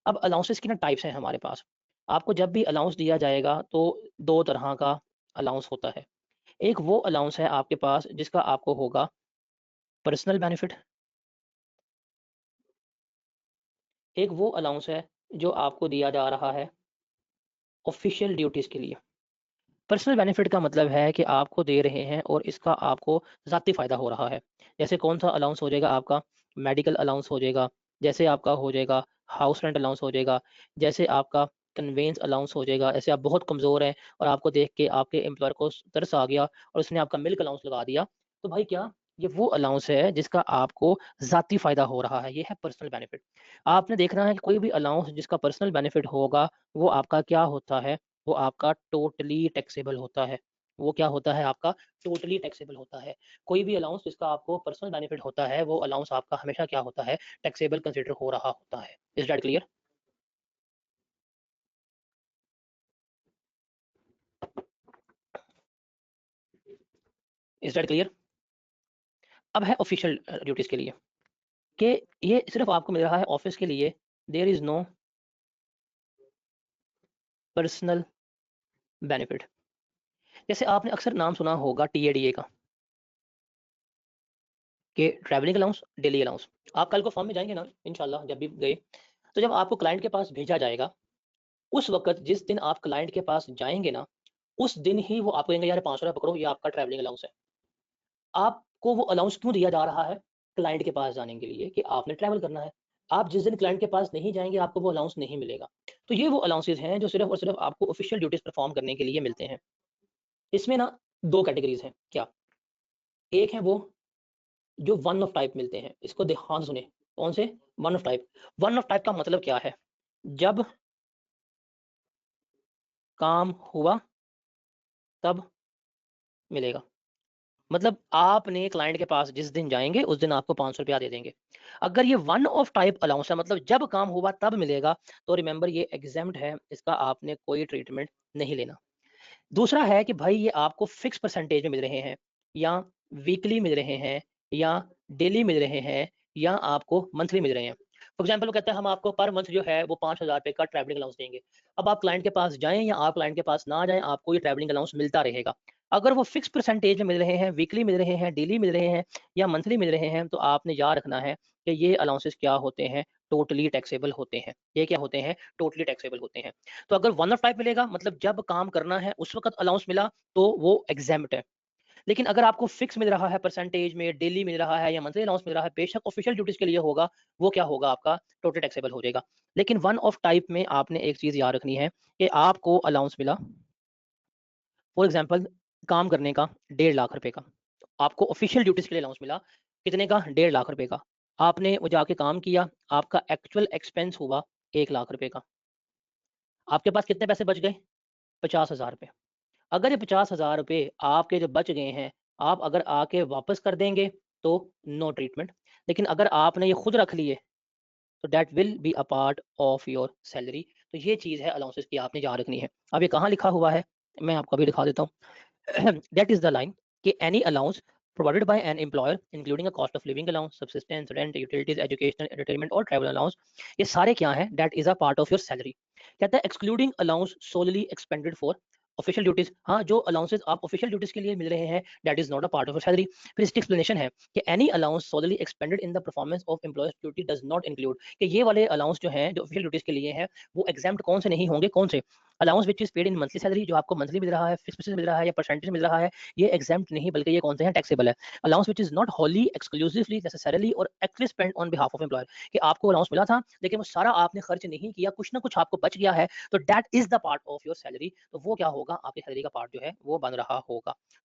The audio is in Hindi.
अब अलाउंसेस की ना टाइप्स हैं हमारे पास। आपको जब भी अलाउंस दिया जाएगा तो 2 तरह का अलाउंस होता है। एक वो अलाउंस है आपके पास जिसका आपको होगा पर्सनल बेनिफिट, एक वो अलाउंस है जो आपको दिया जा रहा है ऑफिशियल ड्यूटीज़ के लिए। पर्सनल बेनिफिट का मतलब है कि आपको दे रहे हैं और इसका आपको ज़ाती फ़ायदा हो रहा है। जैसे कौन-सा अलाउंस हो जाएगा आपका, मेडिकल अलाउंस हो जाएगा, जैसे आपका हो जाएगा हाउस रेंट अलाउंस हो जाएगा, जैसे आपका कन्वेंस अलाउंस हो जाएगा। ऐसे आप बहुत कमज़ोर हैं और आपको देख के आपके एम्प्लॉयर को तरस आ गया और उसने आपका मिल्क अलाउंस लगा दिया। तो भाई क्या, ये वो अलाउंस है जिसका आपको ज़ाती फ़ायदा हो रहा है, ये है पर्सनल बेनिफिट। आपने देखना है कि कोई भी अलाउंस जिसका पर्सनल बेनिफिट होगा, वो आपका क्या होता है, वो आपका टोटली टैक्सेबल होता है। वो क्या होता है आपका टोटली टैक्सेबल होता है। कोई भी अलाउंस जिसका आपको पर्सनल बेनिफिट होता है, वो अलाउंस आपका हमेशा क्या होता है, टैक्सेबल कंसीडर हो रहा होता है। Is that clear? Is that clear? अब है ऑफिशियल ड्यूटीज़ के लिए कि ये सिर्फ़ आपको मिल रहा है ऑफ़िस के लिए, there is no personal benefit. जैसे आपने अक्सर नाम सुना होगा टीएडीए का, कि ट्रैवलिंग अलाउंस, डेली अलाउंस। आप कल को फॉर्म में जाएँगे ना इंशाल्लाह जब भी गए, तो जब आपको क्लाइंट के पास भेजा जाएगा, उस वक़्त जिस दिन आप क्लाइंट के पास जाएँगे ना, उस दिन ही वो आपको कहेंगे यार ₹500 पकड़ो, ये आपका ट्रैवलिंग अलाउंस है। आपको वो अलाउंस क्यों दिया जा रहा है? क्लाइंट के पास जाने के लिए कि आपने ट्रैवल करना है। आप जिस दिन क्लाइंट के पास नहीं जाएँगे, आपको वो अलाउंस नहीं मिलेगा। तो ये वो अलाउंसेस हैं जो सिर्फ़ और सिर्फ़ आपको ऑफ़िशियल ड्यूटीज़ परफ़ॉर्म करने के लिए मिलते हैं। इसमें ना 2 कैटेगरीज़ हैं। क्या? एक है वो जो वन ऑफ टाइप मिलते हैं। इसको ध्यान से सुनें। कौन से? One of type. One of type का मतलब क्या है? जब काम हुआ, तब मिलेगा। मतलब आपने क्लाइंट के पास जिस दिन जाएँगे, उस दिन आपको ₹500 दे देंगे। अगर ये वन ऑफ टाइप अलाउंस है, मतलब जब काम हुआ तब मिलेगा, तो रिमेंबर ये एग्ज़ेम्प्ट है, इसका आपने कोई ट्रीटमेंट नहीं लेना। दूसरा है कि भाई ये आपको फिक्स परसेंटेज में मिल रहे हैं, या वीकली मिल रहे हैं, या डेली मिल रहे हैं, या आपको मंथली मिल रहे हैं। फॉर एग्ज़ाम्पल वो कहता है हम आपको पर मंथ जो है वो ₹5000 का ट्रैवलिंग अलाउंस देंगे। अब आप क्लाइंट के पास जाएँ या आप क्लाइंट के पास ना जाएँ, आपको ये ट्रैवलिंग अलाउंस मिलता रहेगा। अगर वो फिक्स परसेंटेज में मिल रहे हैं, वीकली मिल रहे हैं, डेली मिल रहे हैं, या मंथली मिल रहे हैं, तो आपने याद रखना है कि ये अलाउंसेस क्या होते हैं, टोटली टैक्सेबल होते हैं। ये क्या होते हैं? टोटली टैक्सेबल होते हैं। तो अगर वन ऑफ टाइप मिलेगा, मतलब जब काम करना है उस वक़्त अलाउंस मिला, तो वो एग्ज़ेम्प्ट है। लेकिन अगर आपको फिक्स मिल रहा है परसेंटेज में, डेली मिल रहा है या मंथली अलाउंस मिल रहा है, बेशक ऑफिशियल ड्यूटीज़ के लिए होगा, वो क्या होगा आपका टोटल टैक्सेबल हो जाएगा। लेकिन वन ऑफ टाइप में आपने एक चीज़ याद रखनी है कि आपको अलाउंस मिला, फॉर एग्ज़ाम्पल काम करने का 1.5 लाख रुपए का। आपको ऑफिशियल ड्यूटीज़ के लिए अलाउंस मिला, कितने का? 1.5 लाख रुपए का। आपने वो जाके काम किया, आपका एक्चुअल एक्सपेंस हुआ 1 लाख रुपए का। आपके पास कितने पैसे बच गए? 50,000 रुपए। अगर ये 50,000 रुपए आपके जो बच गए हैं, आप अगर आके वापस कर देंगे, तो नो ट्रीटमेंट। लेकिन अगर आपने ये खुद रख लिए, तो that will be a part of your salary. तो ये चीज़ है अलाउंसेस की, आपने याद रखनी है। अब ये कहाँ लिखा हुआ है? मैं आपको अभी दिखा देता हूँ। दैट इज़ द लाइन कि any allowance provided by an employer including a cost of living allowance, subsistence, rent, utilities, educational, entertainment और ट्रैवल अलाउंस, ये सारे क्या हैं? That is a part of your salary. कहता है excluding allowance solely expanded for official duties. हाँ, जो अलाउंसेस आप ऑफिशियल ड्यूटीज के लिए मिल रहे हैं, that is not a part of your salary. फिर इसकी एक्सप्लेनेशन है कि any allowance solely expanded in the performance of employers duty does not include, कि ये वाले अलाउंस जो हैं जो ऑफिशियल ड्यूटीज के लिए हैं, वो एग्जाम्प्ट कौन से नहीं होंगे? कौन से? Allowance which is paid in monthly salary, जो आपको मंथली मिल रहा है, फिक्स मिल रहा है, या परसेंटेज मिल रहा है, ये एग्जाम्प्ट नहीं, बल्कि ये कौन से हैं? टैक्सेबल है। Allowance which is not wholly exclusively necessarily और actually spend on behalf of employer, कि आपको अलाउंस मिला था लेकिन वो सारा आपने खर्च नहीं किया, कुछ ना कुछ आपको बच गया है, तो that is the part of your salary. तो वो क्या होगा? आपकी सैलरी का पार्ट जो है वो बन रहा होगा। तो